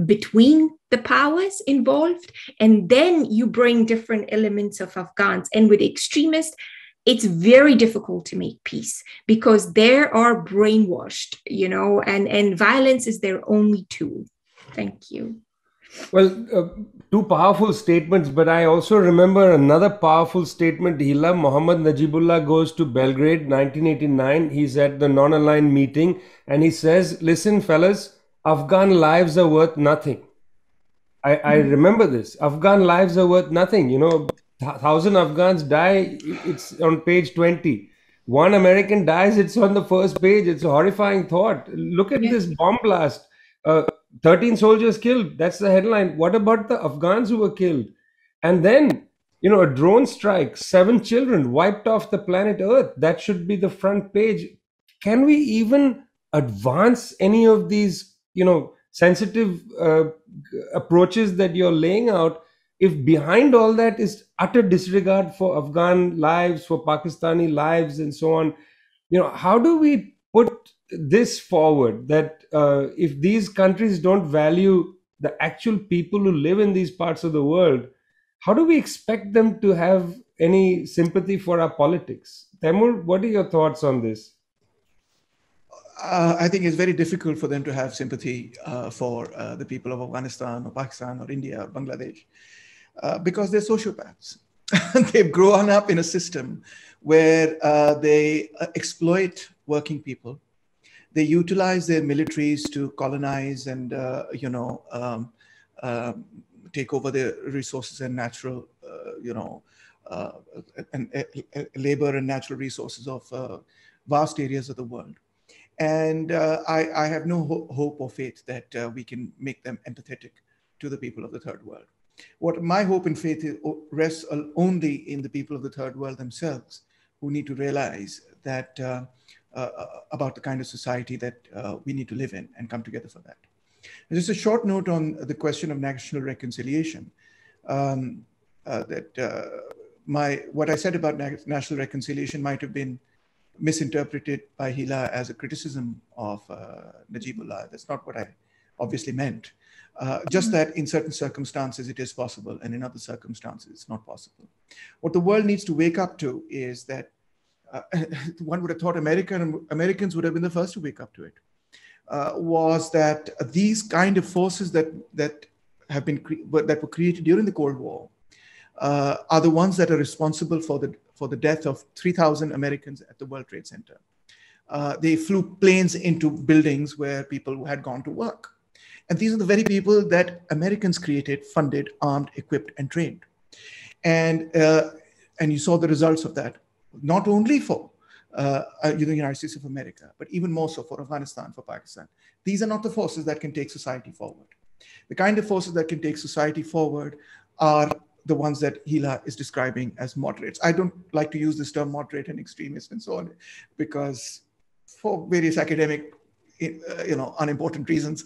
between the powers involved, and then you bring different elements of Afghans. And with extremists, it's very difficult to make peace because they are brainwashed, and violence is their only tool. Thank you. Well, two powerful statements, but I also remember another powerful statement. Heela, Mohammad Najibullah goes to Belgrade, 1989. He's at the non-aligned meeting and he says, listen, fellas, Afghan lives are worth nothing. I remember this. Afghan lives are worth nothing. 1,000 Afghans die, it's on page 20. One American dies, it's on the first page. It's a horrifying thought. Look at this bomb blast. 13 soldiers killed. That's the headline. What about the Afghans who were killed? And then, a drone strike, 7 children wiped off the planet Earth. That should be the front page. Can we even advance any of these, sensitive approaches that you're laying out if behind all that is utter disregard for Afghan lives, for Pakistani lives, and so on? How do we put this forward that if these countries don't value the actual people who live in these parts of the world, how do we expect them to have any sympathy for our politics? Taimur, what are your thoughts on this? I think it's very difficult for them to have sympathy for the people of Afghanistan or Pakistan or India or Bangladesh because they're sociopaths. They've grown up in a system where they exploit working people. They utilize their militaries to colonize and, take over the resources and natural, labor and natural resources of vast areas of the world. And I have no hope or faith that we can make them empathetic to the people of the third world. What my hope and faith rests only in the people of the third world themselves, who need to realize that about the kind of society that we need to live in and come together for that. And just a short note on the question of national reconciliation. What I said about national reconciliation might have been misinterpreted by Heela as a criticism of Najibullah. That's not what I obviously meant. Just that in certain circumstances it is possible and in other circumstances it's not possible. What the world needs to wake up to is that one would have thought Americans would have been the first to wake up to it, was that these kind of forces that were created during the Cold War are the ones that are responsible for the death of 3,000 Americans at the World Trade Center. They flew planes into buildings where people had gone to work. And these are the very people that Americans created, funded, armed, equipped, and trained. And you saw the results of that, not only for the United States of America, but even more so for Afghanistan, for Pakistan. These are not the forces that can take society forward. The kind of forces that can take society forward are the ones that Heela is describing as moderates. I don't like to use this term moderate and extremist and so on, because for various academic, unimportant reasons.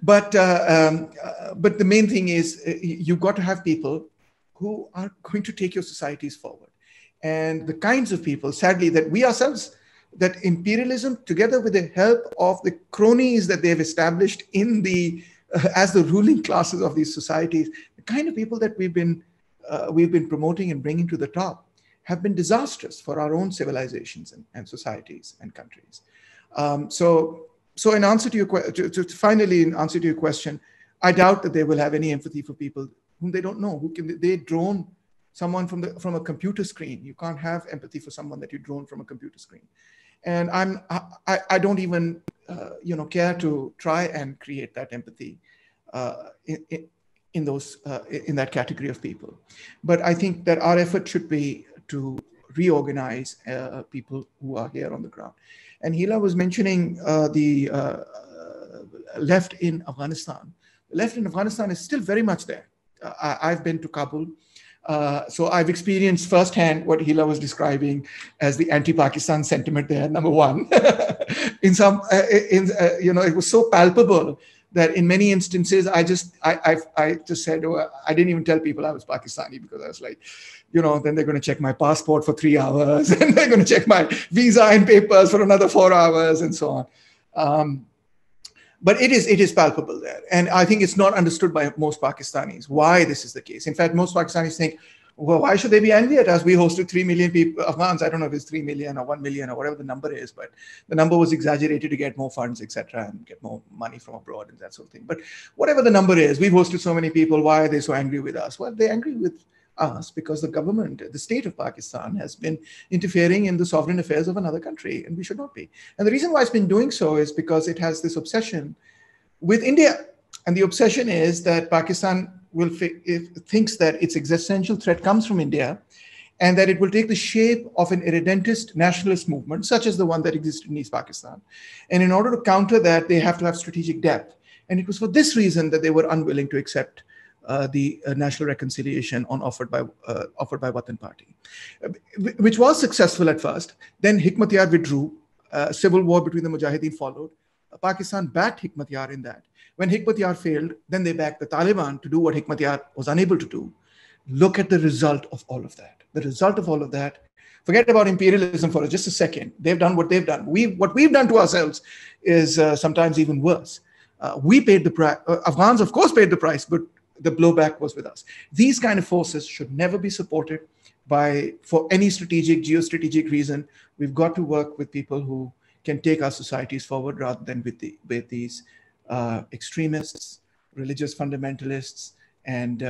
But the main thing is you've got to have people who are going to take your societies forward. And the kinds of people, sadly, that we ourselves, that imperialism, together with the help of the cronies that they've established in as the ruling classes of these societies, the kind of people that we've been promoting and bringing to the top have been disastrous for our own civilizations and societies and countries. So in answer to your finally, in answer to your question, I doubt that they will have any empathy for people whom they don't know. They drone someone from a computer screen. You can't have empathy for someone that you drone from a computer screen. And I don't even care to try and create that empathy in that category of people. But I think that our effort should be to reorganize people who are here on the ground. And Heela was mentioning the left in Afghanistan. The left in Afghanistan is still very much there. I've been to Kabul. So I've experienced firsthand what Heela was describing as the anti-Pakistan sentiment there, number one. It was so palpable that in many instances, I just said, I didn't even tell people I was Pakistani, because I was like, then they're going to check my passport for 3 hours and they're going to check my visa and papers for another 4 hours and so on. But it is palpable there. And I think it's not understood by most Pakistanis why this is the case. In fact, most Pakistanis think, Well, why should they be angry at us? We hosted 3 million people, Afghans. I don't know if it's 3 million or 1 million or whatever the number is, but the number was exaggerated to get more funds, etc., and get more money from abroad and that sort of thing. But whatever the number is, we've hosted so many people. Why are they so angry with us? Well, they're angry with us because the government, the state of Pakistan, has been interfering in the sovereign affairs of another country, and we should not be. And the reason why it's been doing so is because it has this obsession with India. And the obsession is that Pakistan thinks that its existential threat comes from India, and that it will take the shape of an irredentist nationalist movement, such as the one that existed in East Pakistan. And in order to counter that, they have to have strategic depth. And it was for this reason that they were unwilling to accept the national reconciliation offered by Watan Party, which was successful at first. Then Hikmatyar withdrew. Civil war between the Mujahideen followed. Pakistan backed Hikmatyar in that. When Hikmatyar failed, then they backed the Taliban to do what Hikmatyar was unable to do. Look at the result of all of that. The result of all of that. Forget about imperialism for just a second. They've done what they've done. What we've done to ourselves is sometimes even worse. We paid the price. Afghans, of course, paid the price, but the blowback was with us. These kind of forces should never be supported for any geostrategic reason. We've got to work with people who can take our societies forward rather than with these extremists, religious fundamentalists, and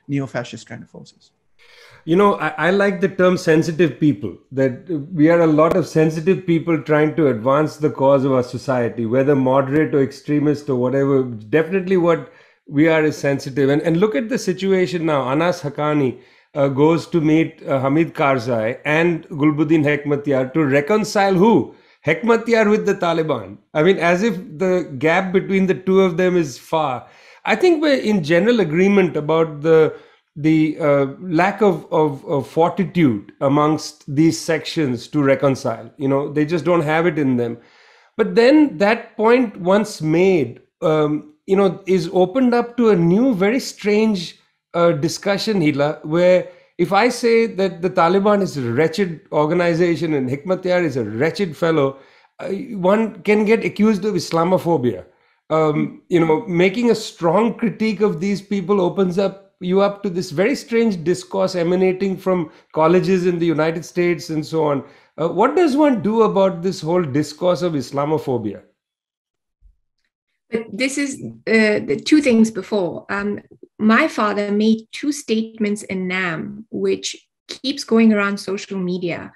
neo-fascist kind of forces. I like the term sensitive people, that we are a lot of sensitive people trying to advance the cause of our society, whether moderate or extremist or whatever. Definitely what we are is sensitive. And look at the situation now. Anas Haqqani goes to meet Hamid Karzai and Gulbuddin Hekmatyar to reconcile who? Hekmatyar with the Taliban. I mean, as if the gap between the two of them is far. I think we're in general agreement about the lack of fortitude amongst these sections to reconcile. They just don't have it in them. But then that point once made, is opened up to a new, very strange discussion, Heela, where if I say that the Taliban is a wretched organization and Hekmatyar is a wretched fellow, one can get accused of Islamophobia. Making a strong critique of these people opens you up to this very strange discourse emanating from colleges in the United States and so on. What does one do about this whole discourse of Islamophobia? But this is the two things before. My father made two statements in NAM, which keeps going around social media.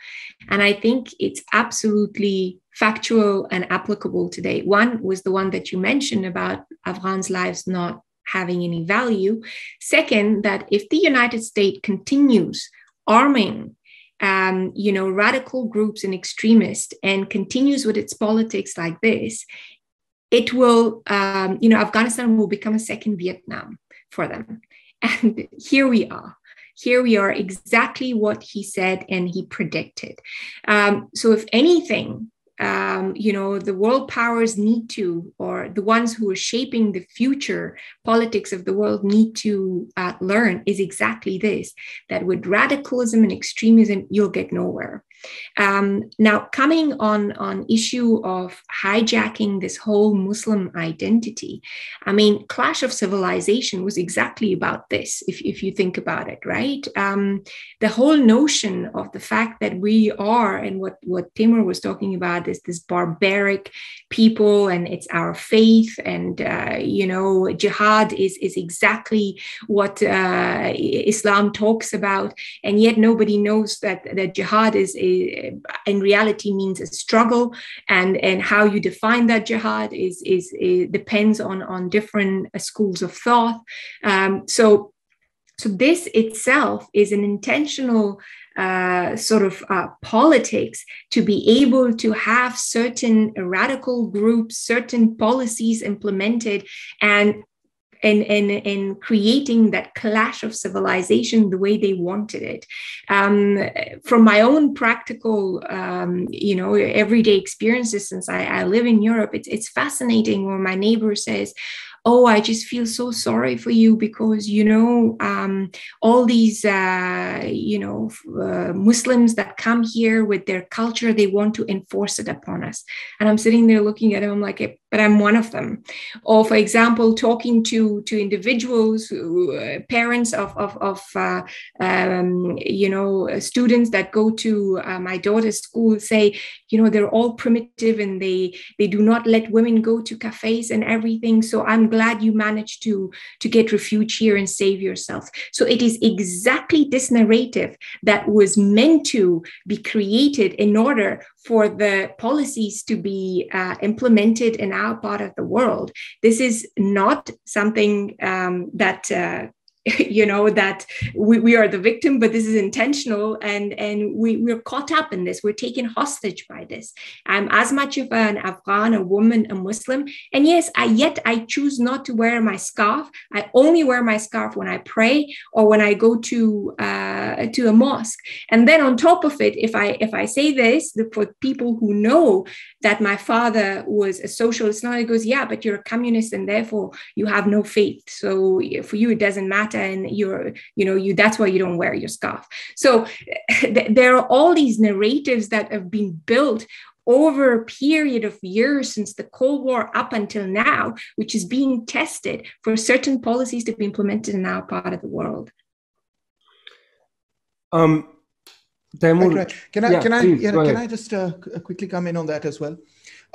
And I think it's absolutely factual and applicable today. One was the one that you mentioned about Afghans' lives not having any value. Second, that if the United States continues arming radical groups and extremists and continues with its politics like this, it will, Afghanistan will become a second Vietnam for them. And here we are. Here we are, exactly what he said and he predicted. So if anything, the world powers need to, or the ones who are shaping the future politics of the world need to learn is exactly this, that with radicalism and extremism, you'll get nowhere. Now, coming on issue of hijacking this whole Muslim identity, I mean, Clash of Civilization was exactly about this, if you think about it, right? The whole notion of the fact that we are, and what Taimur was talking about, is this barbaric people, and it's our faith, and jihad is exactly what Islam talks about, and yet nobody knows that jihad is in reality means a struggle, and how you define that jihad is depends on different schools of thought. So this itself is an intentional politics to be able to have certain radical groups, certain policies implemented, and creating that clash of civilization the way they wanted it. From my own practical, everyday experiences, since I live in Europe, it's fascinating when my neighbor says, oh, I just feel so sorry for you because, all these, Muslims that come here with their culture, they want to enforce it upon us. And I'm sitting there looking at them, I'm like, but I'm one of them. Or, for example, talking to individuals, parents of students that go to my daughter's school, say, they're all primitive and they do not let women go to cafes and everything. So I'm glad you managed to get refuge here and save yourself. So it is exactly this narrative that was meant to be created in order for the policies to be implemented in our part of the world. This is not something that that we are the victim, but this is intentional, and we're caught up in this. We're taken hostage by this. I'm as much of an Afghan, a woman, a Muslim, and yes, I choose not to wear my scarf. I only wear my scarf when I pray or when I go to a mosque. And then on top of it, if I say this for people who know that my father was a socialist, now he goes, yeah, but you're a communist and therefore you have no faith. So for you, it doesn't matter. And that's why you don't wear your scarf. So there are all these narratives that have been built over a period of years since the Cold War up until now, which is being tested for certain policies to be implemented in our part of the world. Taimur, can I just quickly come in on that as well?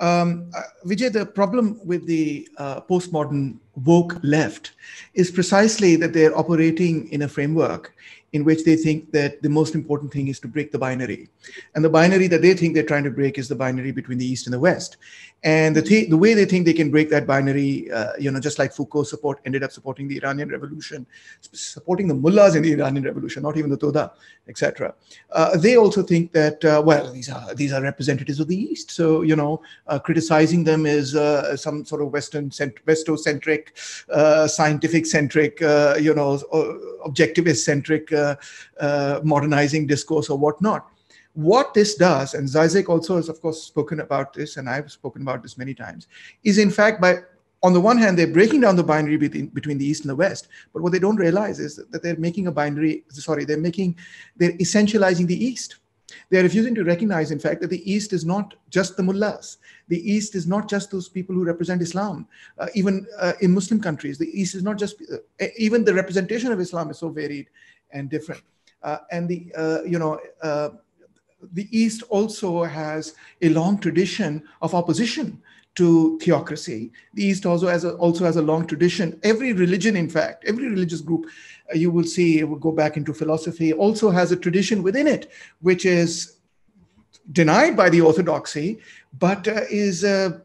Vijay, the problem with the postmodern woke left is precisely that they're operating in a framework in which they think that the most important thing is to break the binary. And the binary that they think they're trying to break is the binary between the East and the West. And the way they think they can break that binary, just like Foucault ended up supporting the Iranian Revolution, supporting the mullahs in the Iranian Revolution, not even the Toda, etc. They also think that, these are representatives of the East. So, criticizing them is some sort of Westocentric, scientific-centric, objectivist-centric modernizing discourse or whatnot. What this does, and Zizek also has, of course, spoken about this, and I've spoken about this many times, is in fact, on the one hand, they're breaking down the binary between the East and the West, but what they don't realize is that they're essentializing the East. They're refusing to recognize, in fact, that the East is not just the mullahs. The East is not just those people who represent Islam. Even in Muslim countries, the East is not just, even the representation of Islam is so varied and different. The East also has a long tradition of opposition to theocracy. The East also has a long tradition. Every religion, in fact, every religious group, you will see, it will go back into philosophy, also has a tradition within it, which is denied by the orthodoxy, but is, a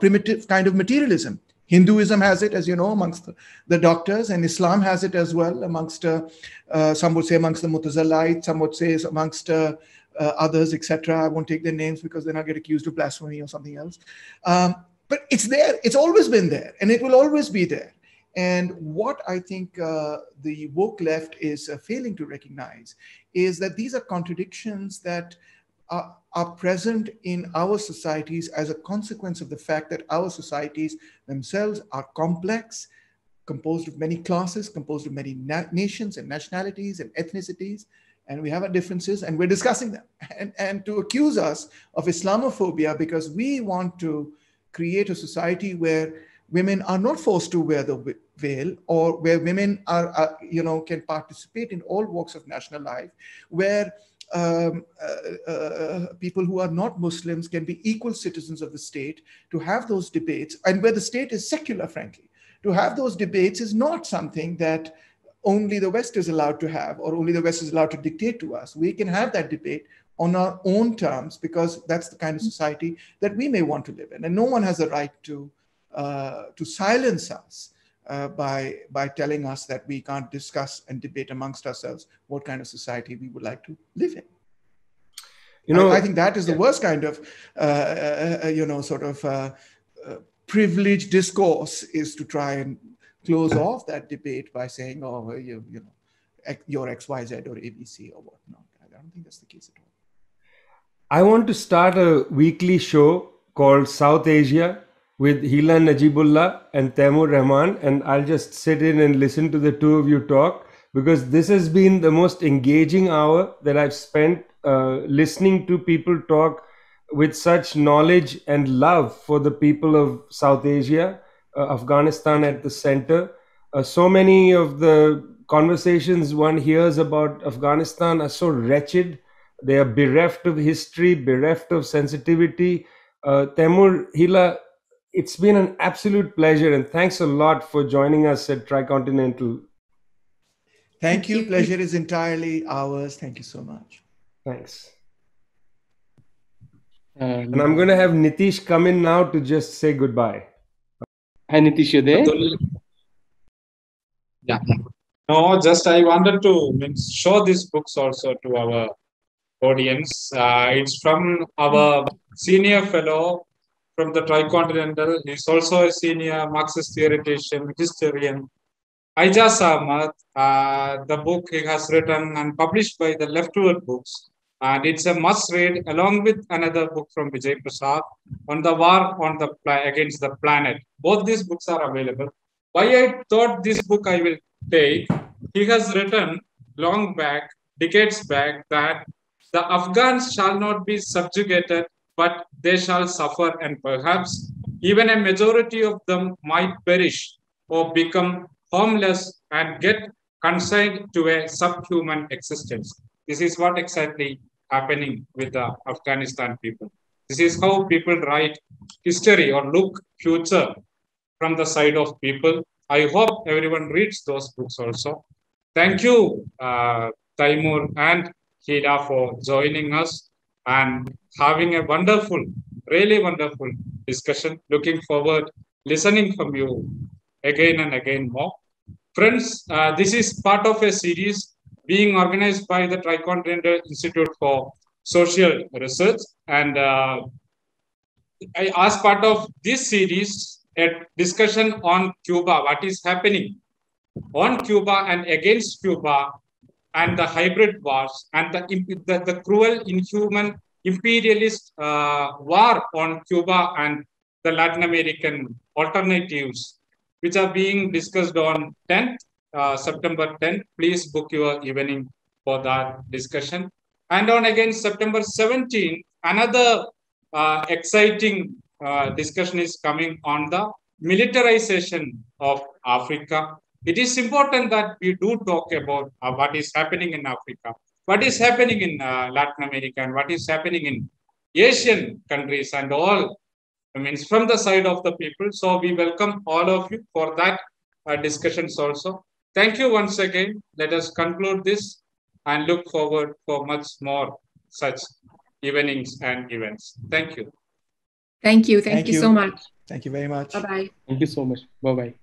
primitive kind of materialism. Hinduism has it, as you know, amongst the doctors, and Islam has it as well amongst, some would say amongst the Mutazilites, some would say amongst others, etc. I won't take their names because then I'll get accused of blasphemy or something else. But it's there, it's always been there, and it will always be there. And what I think the woke left is failing to recognize is that these are contradictions that are present in our societies as a consequence of the fact that our societies themselves are complex, composed of many classes, composed of many nations and nationalities and ethnicities, and we have our differences and we're discussing them. And to accuse us of Islamophobia because we want to create a society where women are not forced to wear the veil, or where women can participate in all walks of national life, where people who are not Muslims can be equal citizens of the state, to have those debates, and where the state is secular, frankly. To have those debates is not something that only the West is allowed to have, or only the West is allowed to dictate to us. We can have that debate on our own terms, because that's the kind of society that we may want to live in. And no one has a right to silence us by telling us that we can't discuss and debate amongst ourselves what kind of society we would like to live in. I think that is the worst kind of, privileged discourse, is to try and close off that debate by saying, oh, you're XYZ or ABC or whatnot. I don't think that's the case at all. I want to start a weekly show called South Asia, with Heela Najibullah and Taimur Rahman, and I'll just sit in and listen to the two of you talk, because this has been the most engaging hour that I've spent listening to people talk with such knowledge and love for the people of South Asia, Afghanistan at the center. So many of the conversations one hears about Afghanistan are so wretched. They are bereft of history, bereft of sensitivity. Taimur, Heela, it's been an absolute pleasure, and thanks a lot for joining us at Tricontinental. Thank you. Pleasure is entirely ours. Thank you so much. Thanks. And I'm going to have Nitish come in now to just say goodbye. Hi, Nitish, you there? Yeah. No, just I wanted to show these books also to our audience. It's from our senior fellow from the Tricontinental. He's also a senior Marxist theoretician, historian. Ijaz Ahmad, the book he has written and published by the Leftward Books. And it's a must read, along with another book from Vijay Prashad on the war on the against the planet. Both these books are available. Why I thought this book I will take, he has written long back, decades back, that the Afghans shall not be subjugated, but they shall suffer, and perhaps even a majority of them might perish or become homeless and get consigned to a subhuman existence. This is what exactly happening with the Afghanistan people. This is how people write history or look future from the side of people. I hope everyone reads those books also. Thank you, Taimur and Heela, for joining us and having a wonderful, really wonderful discussion. Looking forward listening from you again and again more. Friends, this is part of a series being organized by the Tricontinental Institute for Social Research. And as part of this series, a discussion on Cuba, what is happening on Cuba and against Cuba, and the hybrid wars, and the cruel, inhuman, imperialist war on Cuba and the Latin American alternatives, which are being discussed on 10th, September 10th. Please book your evening for that discussion. And on again September 17th, another exciting discussion is coming on the militarization of Africa. It is important that we do talk about what is happening in Africa, what is happening in Latin America, and what is happening in Asian countries, and all, I mean, from the side of the people. So we welcome all of you for that discussions also. Thank you once again. Let us conclude this and look forward for much more such evenings and events. Thank you. Thank you. Thank you so much. Thank you very much. Bye-bye. Thank you so much. Bye-bye.